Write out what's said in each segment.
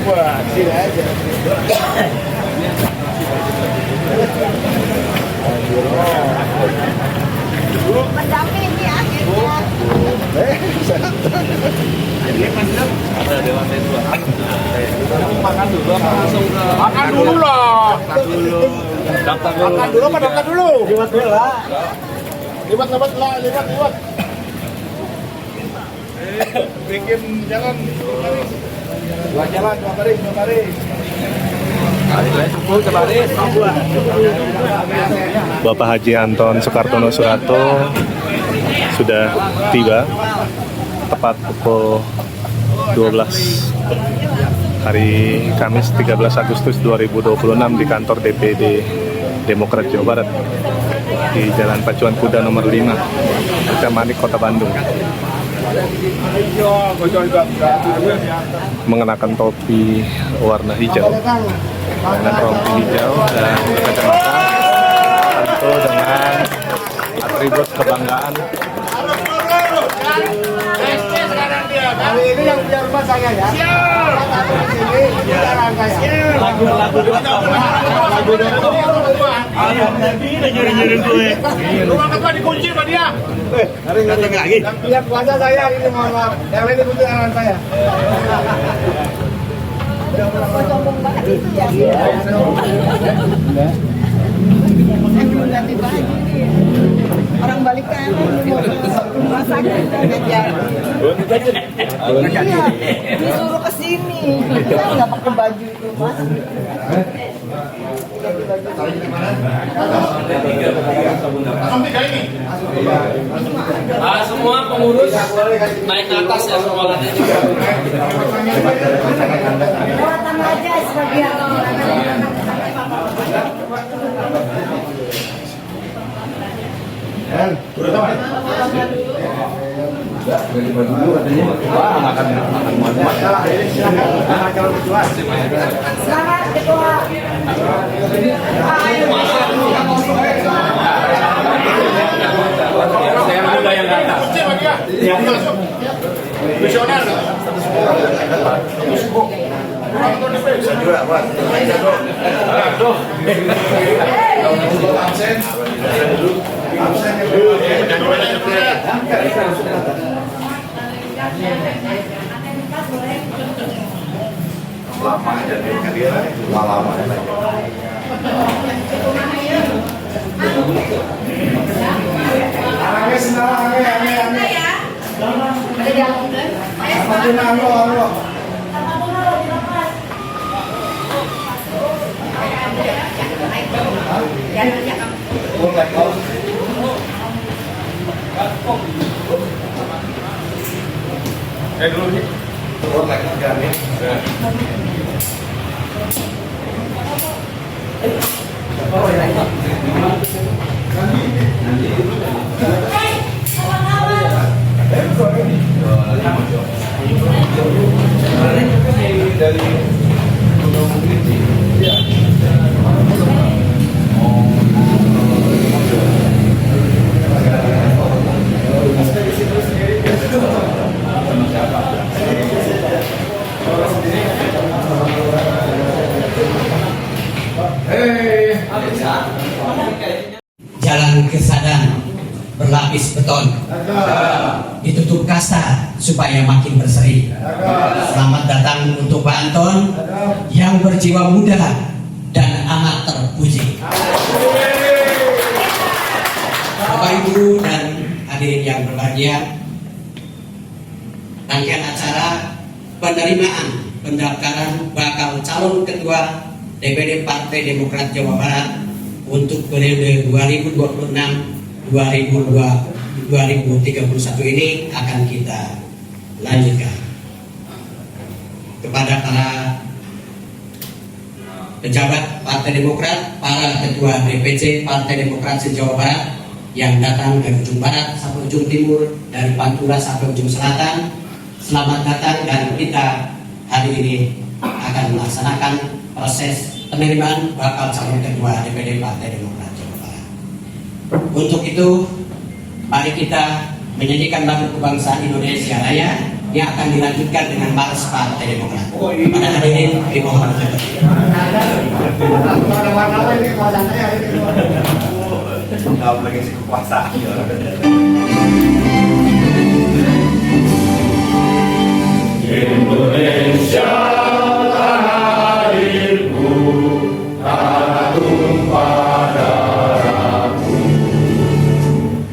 Wah, sini aja. Mendampingi akhirnya. Ada di lantai 2. Makan dulu apa langsung ke Makan dulu loh. daftar dulu. Makan dulu apa daftar dulu? Liwat bela. Liwat lah, liwat. Bikin jalan. Dua jalan, dua baris. Bapak Haji Anton Soekartono Suratto sudah tiba tepat pukul 12 hari Kamis 13 Agustus 2026 di kantor DPD Demokrat Jawa Barat di Jalan Pacuan Kuda nomor 5, Kecamatan Kota Bandung. Mengenakan topi warna hijau, dengan rompi hijau dan kacamata, tentu dengan atribut kebanggaan. Kali ini yang punya rumah saya ya. Siap. Rumah ketua dikunci sama dia. Yang punya kuasa saya ini, mohon maaf. Yang lain ikutin arahan saya. Sombong banget itu ya. Saya belum ganti baju nih. Orang balik kanan mau ke rumah sakit ngejar. Iya, disuruh ke sini. Saya nggak pakai baju itu, Mas. Semua pengurus naik ke atas ya semuanya. Buatan aja sebagian. Selamat ketua. Saya muda yang datang. Visioner. Bisa juga, Pak. Lama aja dia lama lagi. Anaknya senang, anaknya. Dulu nih. Jalan ke Sadang berlapis beton, ditutup kasta supaya makin berseri. Selamat datang untuk Pak Anton yang berjiwa muda dan amat terpuji. Bapak Ibu dan hadirin yang berbahagia, rangkaian acara penerimaan pendaftaran bakal calon ketua DPD Partai Demokrat Jawa Barat untuk periode 2026-2031 ini akan kita lanjutkan. Kepada para pejabat Partai Demokrat, para ketua DPC Partai Demokrat se-Jawa Barat yang datang dari ujung barat sampai ujung timur, dari Pantura sampai ujung selatan. Selamat datang, dan kita hari ini akan melaksanakan proses penerimaan bakal calon ketua DPD Partai Demokrat Jawa Barat. Untuk itu, mari kita menyanyikan lagu kebangsaan Indonesia Raya yang akan dilanjutkan dengan Mars Partai Demokrat. Pada hari ini dimohon Kalau lagi si kekuasaan Indonesia tanah airku, tanah tumpah darahku.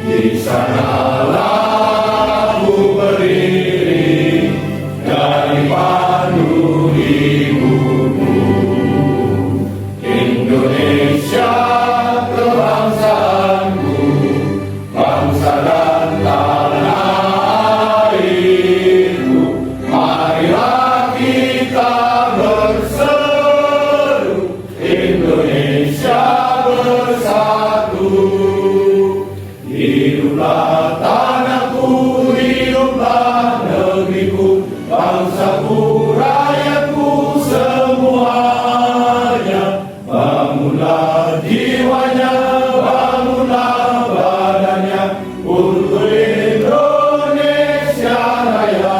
Di sanalah ku berdiri dari padu ibuku. Indonesia kebangsaanku, bangsa dan tanah airku. Marilah kita berseru, Indonesia bersatu. Hiduplah tanahku, hiduplah negeriku, bangsaku, rakyatku semuanya. Bangunlah jiwanya, bangunlah badannya untuk Indonesia Raya.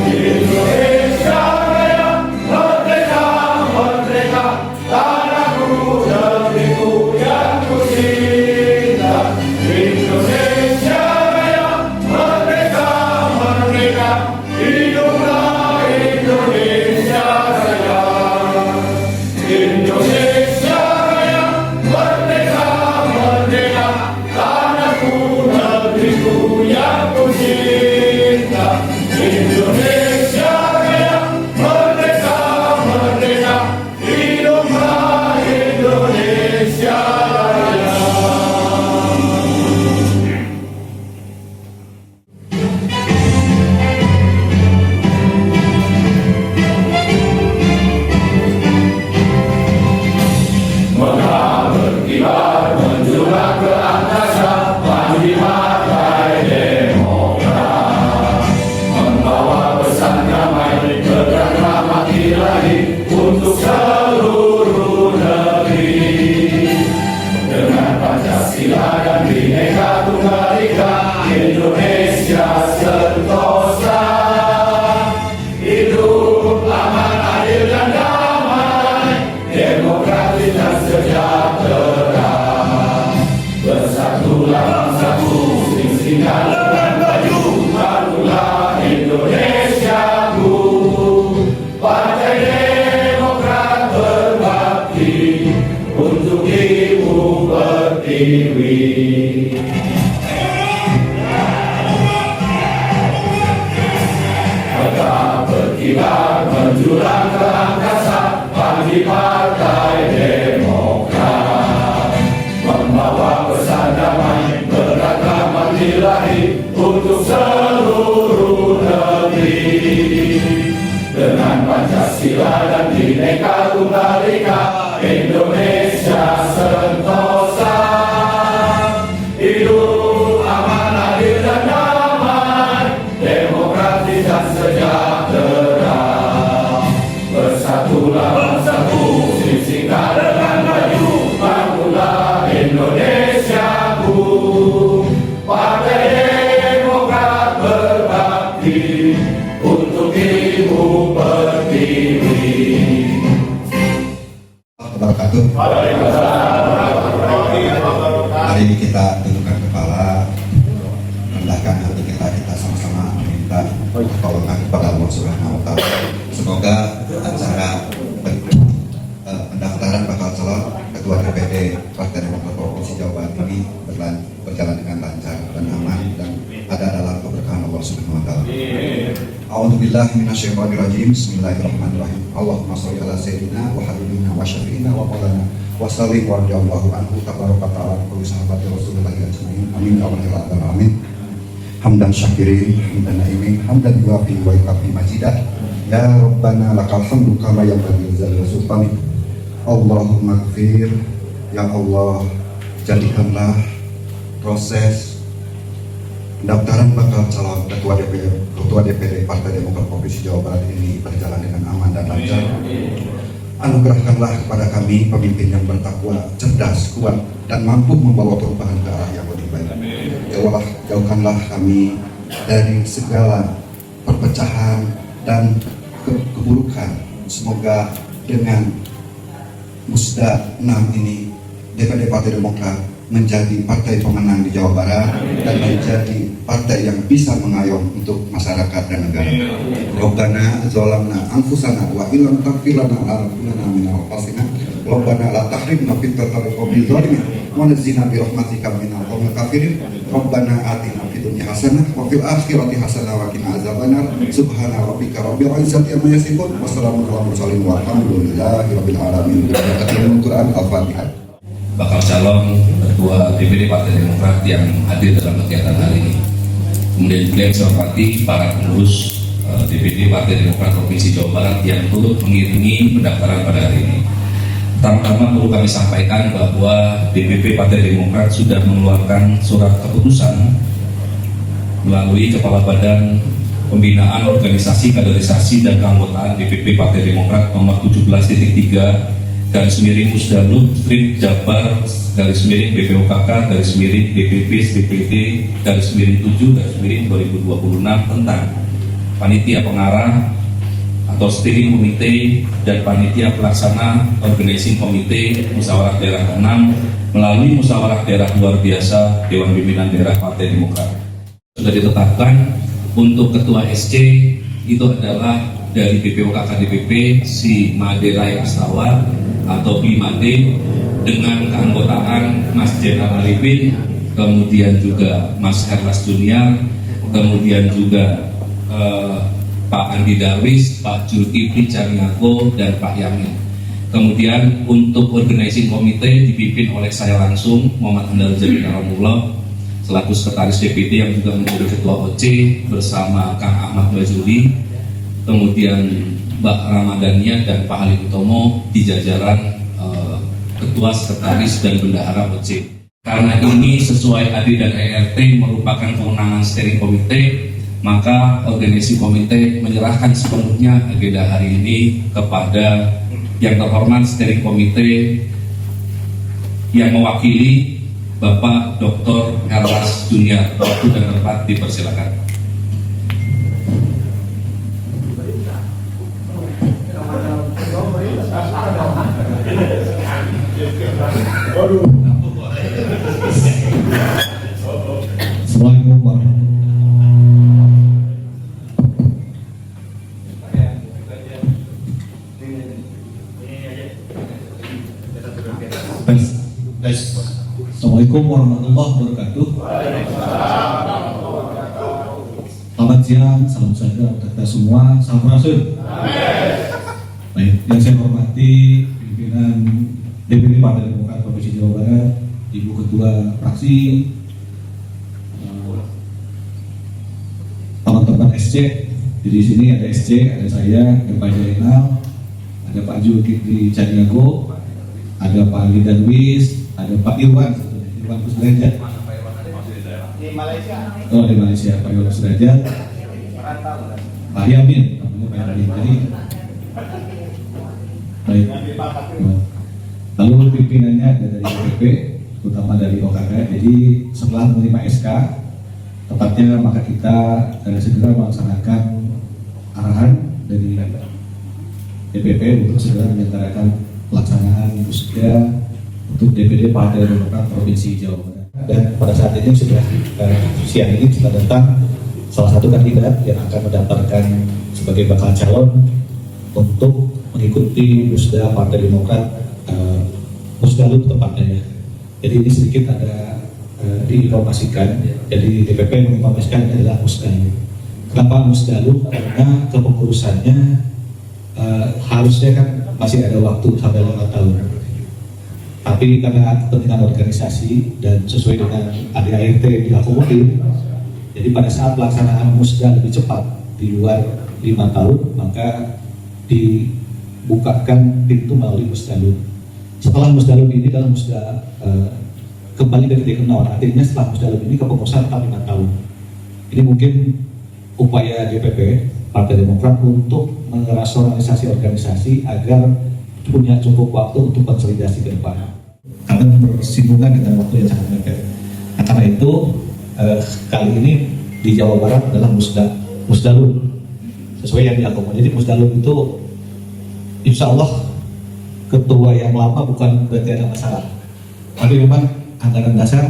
Indonesia Raya, merdeka, merdeka, tanahku, negeriku yang ku cinta. Indonesia Raya, merdeka, merdeka, hiduplah Indonesia Raya. Indonesia Raya, merdeka, merdeka, tanahku, negeriku yang ku cinta. Indonesia Raya, merdeka, merdeka, hiduplah Indonesia Raya. Merah berkibar menjulang ke angkasa, mandi partai Demokrat, membawa pesan damai, bergerak mati ilahi untuk seluruh negeri. Dengan Pancasila dan Bhinneka Tunggal Ika, Indonesia sentosa. Hidup aman, adil dan damai, demokratis dan sejahtera. Bersatulah bangsaku, sing-singkan dengan baju barulah Indonesiaku. Partai Demokrat berbakti untuk Ibu Pertiwi. Tetap berkibar menjulang ke angkasa, bagi Partai Demokrat, membawa pesan damai, beragam mati ilahi untuk seluruh negeri. Dengan Pancasila dan Bhinneka Tunggal Ika, Indonesia sentosa. Hidup aman, adil dan damai, demokratis dan sejahtera. Bersatulah bangsaku, sing-singkan dengan baju, bangunlah Indonesiaku. Partai Demokrat berbakti untuk Ibu Pertiwi. Mari kita tundukkan kepala, rendahkan hati kita sama-sama meminta pertolongan kepada Allah Subhanahu wa Ta'ala. Semoga acara pendaftaran bakal calon Ketua DPD Partai Demokrat Provinsi Jawa Barat ini berjalan dengan lancar dan aman dan ada dalam keberkahan Allah Subhanahu wa Ta'ala. A'udzubillahi minasyaitonirrajim. Bismillahirrahmanirrahim. Allahumma sholli ala sayyidina wa habibina wa syafi'ina wa maulana wa sallim wa radhiyallahu anhu tabaraka ta'ala kulli sahabati Rasulullah ajmain. Amin ya rabbal alamin. Hamdan syakirin, hamdan naimin, hamdan yuafi wa yukafi majidah. Ya Rabbana lakal hamdu kama yanbaghi li jalali sultanik Allahumma gfir, ya Allah, jadikanlah proses pendaftaran bakal calon ketua DPD Partai Demokrat Provinsi Jawa Barat ini berjalan dengan aman dan lancar. Anugerahkanlah kepada kami pemimpin yang bertakwa, cerdas, kuat, dan mampu membawa perubahan ke arah yang lebih baik. Jauhkanlah kami dari segala perpecahan dan keburukan. Semoga dengan Musda 6 ini DPD Partai Demokrat menjadi partai pemenang di Jawa Barat dan menjadi partai yang bisa mengayom untuk masyarakat dan negara. Rabbana zalamna anfusana wa illam taghfir lana wa tarhamna minal khasirin. Rabbana la tahrimna fid qawli qawli zalimin wa najina bi rahmatika minal qawmil kafirin. Rabbana atina fid dunya hasanah wa fil akhirati hasanah wa qina azabannar. Subhana rabbika rabbil izzati amma yasifun wa salamun alal mursalin walhamdulillahi rabbil alamin. Al-Qur'an Al-Fatihah. Bakal calon ketua DPD Partai Demokrat yang hadir dalam kegiatan hari ini. Kemudian juga yang saya hormati para pengurus DPD Partai Demokrat Provinsi Jawa Barat yang turut mengiringi pendaftaran pada hari ini. Pertama-tama perlu kami sampaikan bahwa DPP Partai Demokrat sudah mengeluarkan surat keputusan melalui Kepala Badan Pembinaan Organisasi, Kaderisasi, dan Keanggotaan DPP Partai Demokrat nomor 17.3 garis miring Musdalub strip Jabar garis miring BPOKK garis miring DPP DPD garis miring 7 garis miring 2026 tentang panitia pengarah atau steering komite dan panitia pelaksana organizing komite musyawarah daerah 6 melalui musyawarah daerah luar biasa Dewan Pimpinan Daerah Partai Demokrat. Sudah ditetapkan untuk ketua SC itu adalah dari BPOKK DPP si Made Rai Astawa atau Bimade dengan keanggotaan Mas Jenderal Arifin, kemudian juga Mas Herlas Junior, kemudian juga Pak Andi Darwis, Pak Zulkifli Caniago, dan Pak Yamin. Kemudian untuk organizing komite dipimpin oleh saya langsung, Muhammad Andal Jami Karamullah, selaku sekretaris DPD yang juga menjadi ketua OC bersama Kang Ahmad Bajuri, kemudian Mbak Ramadhania dan Pak Halim Utomo di jajaran Ketua Sekretaris dan Bendahara OC. Karena ini sesuai AD dan ERT merupakan kewenangan steering komite, maka organisasi komite menyerahkan sepenuhnya agenda hari ini kepada yang terhormat steering komite yang mewakili Bapak Dr. Herlas Junior. Waktu dan tempat dipersilakan. Assalamualaikum warahmatullahi wabarakatuh. Selamat siang, salam sejahtera untuk kita semua, salam rasul. Baik, yang saya hormati pimpinan DPD Partai Demokrat Provinsi Jawa Barat, Ibu Ketua Fraksi, teman-teman SC. Di sini ada SC, ada saya, ada Pak Jainal, ada Pak Zulkifli Caniago, ada Pak Andi Darwis, ada Pak Irwan Kusderajat. Di Malaysia. Oh, di Malaysia, Pak Irwan Kusderajat. Pak Yamin, namanya Pak Yamin. Jadi, baik. Lalu pimpinannya ada dari DPP, terutama dari OKK. Jadi setelah menerima SK, tepatnya maka kita segera melaksanakan arahan dari DPP untuk segera menyelenggarakan pelaksanaan musda untuk DPD Partai Demokrat Provinsi Jawa Barat. Dan pada saat ini sudah siang ini sudah datang salah satu kandidat yang akan mendaftarkan sebagai bakal calon untuk mengikuti musda Partai Demokrat Musdalub tepatnya. Jadi ini sedikit ada diinformasikan. Jadi DPP menginformasikan adalah Musdalub. Kenapa Musdalub? Karena kepengurusannya harusnya kan masih ada waktu sampai 5 tahun. Tapi karena kepentingan organisasi dan sesuai dengan ADART diakomodir, jadi pada saat pelaksanaan musda lebih cepat di luar 5 tahun, maka dibukakan pintu melalui Musdalub. setelah Musdalub ini dalam kembali dari dikenal, artinya setelah Musdalub ini kepengurusan tetap 5 tahun. Ini mungkin upaya DPP Partai Demokrat untuk merasionalisasi organisasi agar punya cukup waktu untuk konsolidasi ke depan. Karena bersinggungan dengan waktu yang sangat mepet. Nah, karena itu kali ini di Jawa Barat adalah Musdalub sesuai yang diakomodir. Jadi Musdalub itu insya Allah ketua yang lama bukan berarti ada masalah, tapi memang anggaran dasar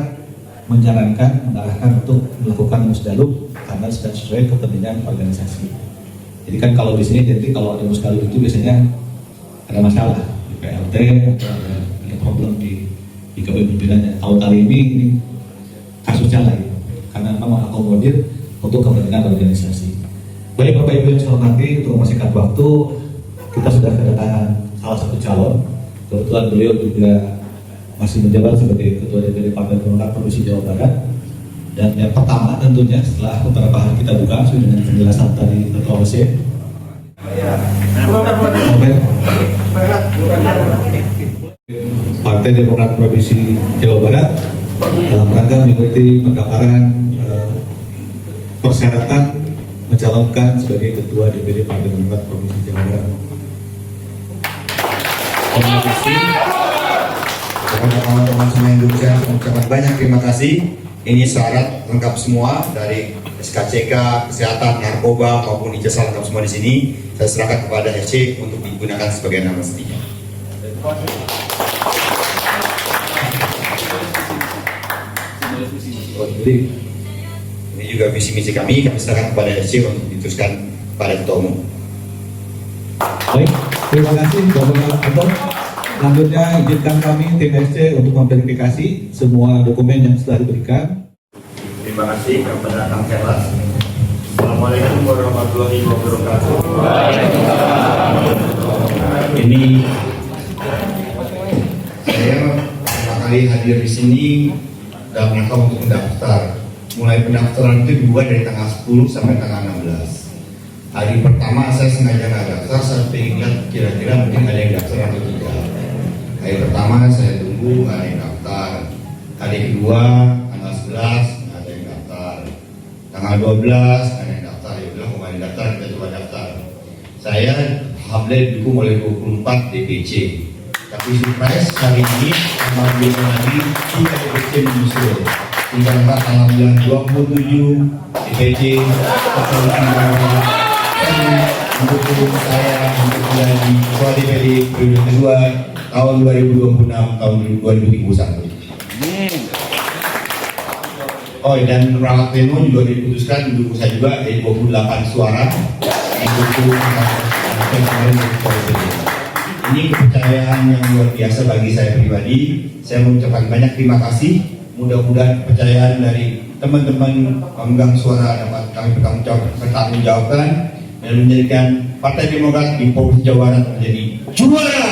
menyarankan, mengarahkan untuk melakukan Musdalub karena sudah sesuai kepentingan organisasi. Jadi kan kalau di sini jadi kalau ada Musdalub itu biasanya ada masalah di PLT, ada problem di kepemimpinannya. Tahun kali ini kasusnya lain karena memang mengakomodir untuk kepentingan organisasi. Baik Bapak Ibu yang saya hormati, untuk mempersingkat waktu kita sudah kedatangan salah satu calon. Kebetulan beliau juga masih menjabat sebagai Ketua DPD Partai Demokrat Provinsi Jawa Barat. Dan yang pertama tentunya setelah beberapa hari kita buka sesuai dengan penjelasan dari Ketua OC. Partai Demokrat Provinsi Jawa Barat dalam rangka mengikuti penggambaran persyaratan mencalonkan sebagai Ketua DPD Partai Demokrat Provinsi Jawa Barat. Terima kasih kepada kawan-kawan semua yang duduk, saya mengucapkan banyak terima kasih. Ini syarat lengkap semua dari SKCK, kesehatan, narkoba maupun ijazah lengkap semua di sini. Saya serahkan kepada SC untuk digunakan sebagai nama mestinya. Jadi ini juga visi misi kami serahkan kepada SC untuk diteruskan pada Ketua Umum. baik, terima kasih Bapak Anton. Selanjutnya izinkan kami tim SC untuk memverifikasi semua dokumen yang sudah diberikan. Terima kasih kepada Kang Kelas. Assalamualaikum warahmatullahi wabarakatuh. Ini saya pertama kali hadir di sini dalam rangka untuk mendaftar. Mulai pendaftaran itu dibuat dari tanggal 10 sampai tanggal 16. Hari pertama saya sengaja nggak daftar, saya pengen kira-kira mungkin ada yang daftar atau tidak. Hari pertama saya tunggu nggak ada yang daftar. Hari kedua tanggal 11 nggak ada yang daftar. Tanggal 12 nggak ada yang daftar. Ya bilang mau ada daftar, kita coba daftar. Saya alhamdulillah didukung oleh 24 DPC. Tapi surprise hari ini tanggal 2 lagi 3 DPC menyusul. Tinggal tanggal 27 DPC mendukung saya untuk menjadi Ketua DPD periode kedua tahun 2026 tahun 2031. Oh, dan rapat pleno juga diputuskan mendukung saya juga dari 28 suara mendukung ini kepercayaan yang luar biasa bagi saya pribadi. Saya mengucapkan banyak terima kasih. Mudah-mudahan kepercayaan dari teman-teman pemegang suara dapat kami bertanggung jawabkan dan menjadikan Partai Demokrat di Provinsi Jawa Barat menjadi juara.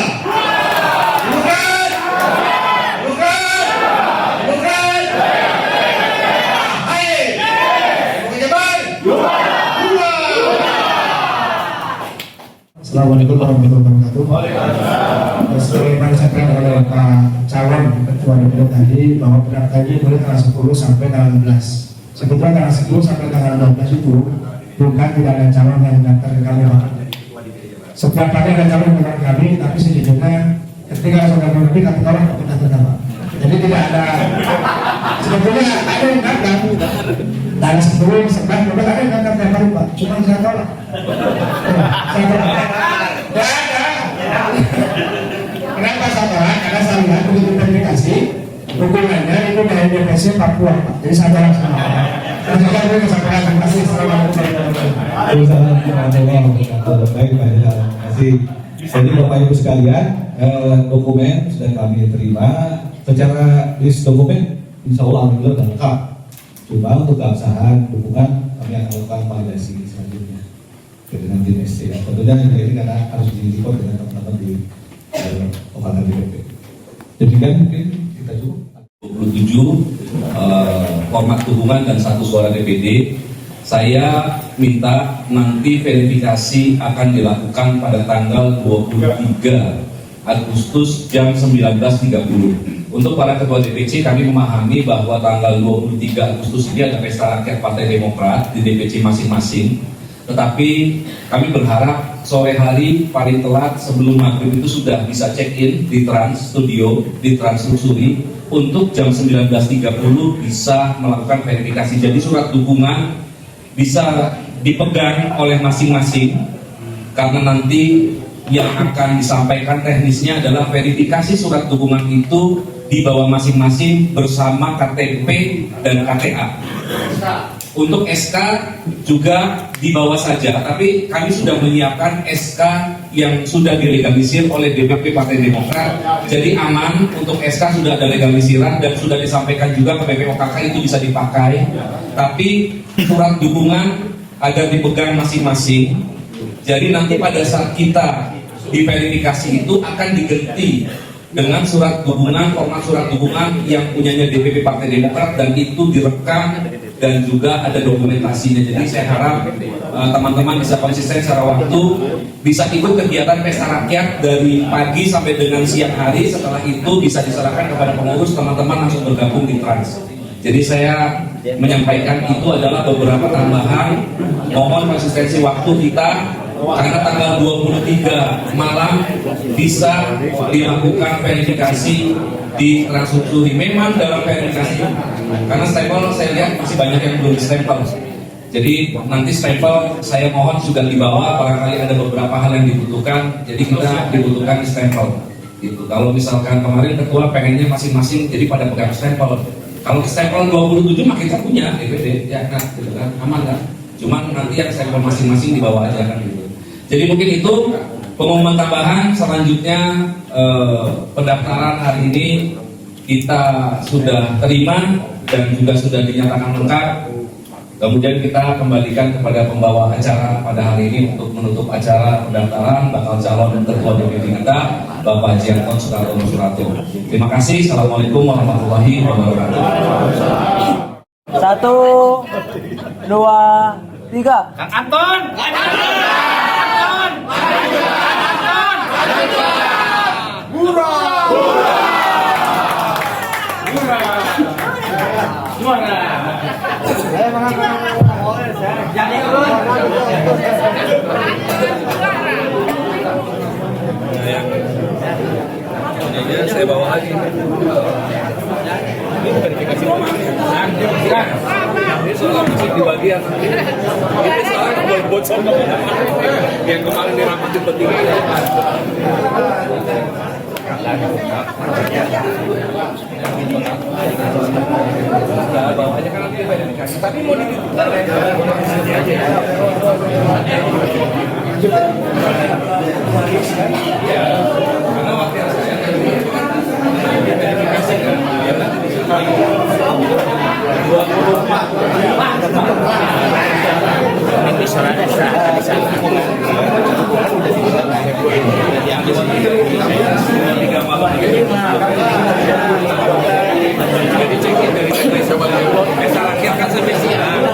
Assalamualaikum warahmatullahi wabarakatuh. Seperti yang disampaikan oleh Pak calon Ketua DPD tadi bahwa pendaftarannya boleh tanggal 10 sampai tanggal 16. Sebetulnya tanggal 10 sampai tanggal 12 itu bukan tidak ada calon yang mendaftar ke kami, Pak. Setiap hari ada calon yang mendaftar kami, tapi sejujurnya ketika sudah memenuhi kami tolak mendaftar, Pak. Jadi tidak ada. Sebetulnya ada yang daftar tanggal 10, 11, 12 ada yang daftar tiap hari, Pak. Cuma saya tolak. Saya tolak. Tidak ada. Kenapa saya tolak? Karena saya lihat begitu verifikasi dukungannya itu dari DPC Papua, Pak. Jadi saya tolak sama Pak. Dan juga ini kesampaian. Terima kasih. Assalamualaikum warahmatullahi wabarakatuh. Baik, terima kasih. Jadi Bapak Ibu sekalian, dokumen sudah kami terima. Secara list dokumen, insya Allah alhamdulillah sudah lengkap. Cuma untuk keabsahan, dukungan kami akan lakukan validasi selanjutnya dengan tim SC. Tentunya ini karena harus di-report dengan teman-teman di Opana DPP. Demikian mungkin kita cukup. 27 format hubungan dan 1 suara DPD. Saya minta nanti verifikasi akan dilakukan pada tanggal 23 Agustus jam 19.30. Untuk para ketua DPC, kami memahami bahwa tanggal 23 Agustus ini ada pesta rakyat Partai Demokrat di DPC masing-masing. Tetapi kami berharap sore hari paling telat sebelum maghrib itu sudah bisa check-in di Trans Studio, di Trans Luxury, untuk jam 19.30 bisa melakukan verifikasi. Jadi surat dukungan bisa dipegang oleh masing-masing, karena nanti yang akan disampaikan teknisnya adalah verifikasi surat dukungan itu di bawah masing-masing bersama KTP dan KTA. Untuk SK juga di bawah saja, tapi kami sudah menyiapkan SK yang sudah dilegalisir oleh DPP Partai Demokrat. Jadi aman, untuk SK sudah ada legalisiran dan sudah disampaikan juga ke BPOKK, itu bisa dipakai. Tapi surat dukungan agar dipegang masing-masing. Jadi nanti pada saat kita diverifikasi itu akan diganti dengan surat dukungan, format surat dukungan yang punyanya DPP Partai Demokrat, dan itu direkam dan juga ada dokumentasinya. Jadi saya harap teman-teman bisa konsisten secara waktu, bisa ikut kegiatan pesta rakyat dari pagi sampai dengan siang hari. Setelah itu bisa diserahkan kepada pengurus, teman-teman langsung bergabung di Trans. Jadi saya menyampaikan itu adalah beberapa tambahan. Mohon konsistensi waktu kita, karena tanggal 23 malam bisa dilakukan verifikasi di Trans Luxury. Memang dalam verifikasi, karena stempel saya lihat masih banyak yang belum stempel. Jadi nanti stempel saya mohon sudah dibawa, barangkali ada beberapa hal yang dibutuhkan. Jadi kita dibutuhkan di stempel. Gitu. Kalau misalkan kemarin ketua pengennya masing-masing jadi pada pegang stempel. Kalau stempel 27 mah kita punya DPD, ya kan, gitu kan, aman kan. Cuman nanti yang stempel masing-masing dibawa aja kan gitu. Jadi mungkin itu pengumuman tambahan. Selanjutnya pendaftaran hari ini kita sudah terima dan juga sudah dinyatakan lengkap. Kemudian kita kembalikan kepada pembawa acara pada hari ini untuk menutup acara pendaftaran bakal calon ketua DPD kita, Bapak Haji Anton Sukartono Suratto. Terima kasih. Assalamualaikum warahmatullahi wabarakatuh. 1, 2, 3. Kang Anton. Saya bawa lagi. Ini verifikasi rumah. Ini soal musik di bagian. Ini soal bocor yang kemarin dirapatin bertiga. Bawahnya kan nanti verifikasi. Tapi mau diputar ya. Karena waktu yang saya verifikasi kan, ya nanti bisa 24. Ini suratnya di sana. Jadi cekin dari pesta rakyat kan spesial.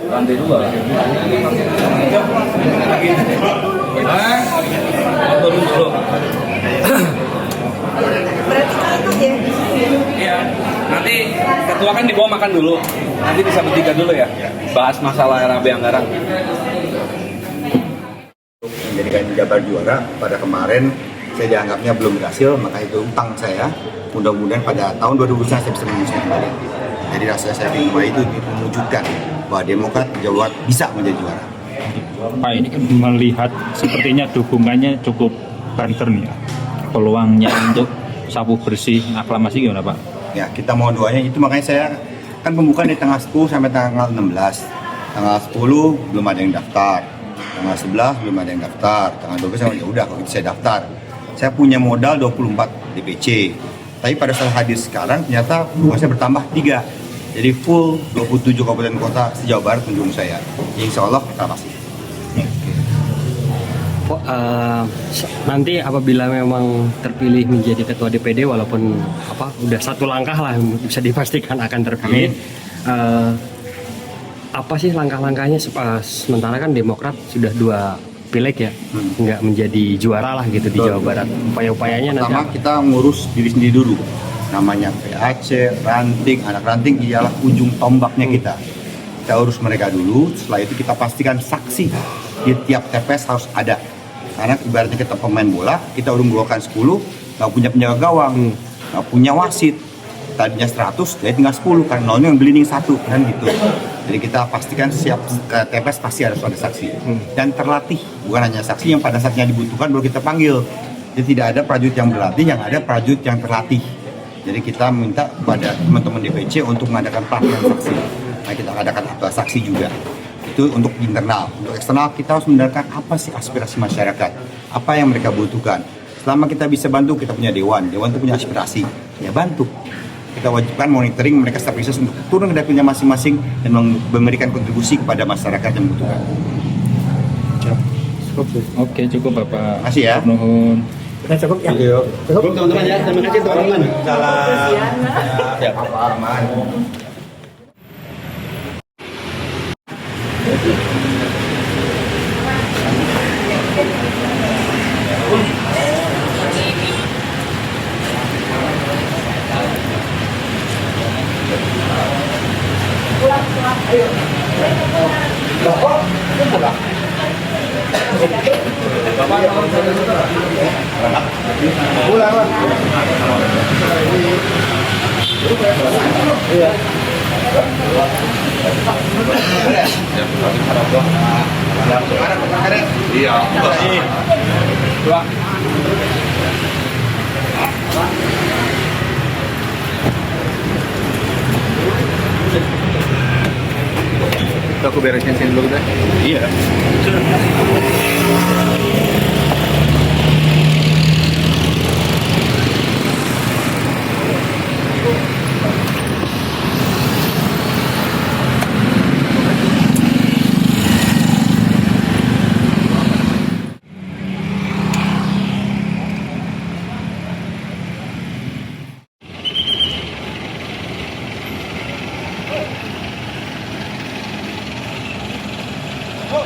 Lantai 2. Turun dulu. Iya, nanti ketua kan dibawa makan dulu. Nanti bisa bertiga dulu ya, bahas masalah RAB anggaran. Menjadikan Jabar juara pada kemarin saya dianggapnya belum berhasil, maka itu utang saya. Mudah-mudahan pada tahun 2021 saya bisa mengusung kembali. Jadi rasanya saya ingin itu menunjukkan bahwa Demokrat Jawa Barat bisa menjadi juara. Pak, ini kan melihat sepertinya dukungannya cukup banter nih ya. Peluangnya untuk sapu bersih aklamasi gimana Pak? Ya, kita mau doanya itu, makanya saya kan pembukaan di tanggal 10 sampai tanggal 16. Tanggal 10 belum ada yang daftar. Tanggal 11 belum ada yang daftar. Tanggal 12 sama ya udah kalau gitu saya daftar. Saya punya modal 24 DPC. Tapi pada saat hadir sekarang ternyata saya bertambah 3. Jadi full 27 kabupaten kota se-Jawa Barat mendukung saya. Insya Allah aklamasi. Nanti apabila memang terpilih menjadi ketua DPD, walaupun udah satu langkah lah bisa dipastikan akan terpilih, apa sih langkah-langkahnya sementara kan Demokrat sudah 2 pileg ya, nggak menjadi juara lah gitu di Jawa Barat. Upaya-upayanya nanti pertama kita ngurus diri sendiri dulu. Namanya PAC, ranting, anak ranting ialah ujung tombaknya kita. Kita urus mereka dulu, setelah itu kita pastikan saksi di tiap TPS harus ada. Karena ibaratnya kita pemain bola, kita udah mengeluarkan 10, nggak punya penjaga gawang, nggak punya wasit. Tadinya 100, jadi tinggal 10, karena nolnya yang bleeding 1, kan gitu. Jadi kita pastikan siap TPS pasti harus ada saksi. Dan terlatih, bukan hanya saksi yang pada saatnya dibutuhkan baru kita panggil. Jadi tidak ada prajurit yang berlatih, yang ada prajurit yang terlatih. Jadi kita minta kepada teman-teman DPC untuk mengadakan pelatihan saksi. Nah, kita adakan apel saksi juga. Itu untuk internal. Untuk eksternal kita harus mendengarkan apa sih aspirasi masyarakat, apa yang mereka butuhkan. Selama kita bisa bantu, kita punya dewan itu punya aspirasi, ya bantu. Kita wajibkan monitoring mereka staf khusus untuk turun ke dapilnya masing-masing dan memberikan kontribusi kepada masyarakat yang membutuhkan. Oke, cukup Bapak. Makasih ya. Nuhun. Kita cukup ya. Cukup teman-teman ya. Terima kasih teman-teman. Salam. Ya, aman. Aku beresin sini dulu deh. Iya. Oh.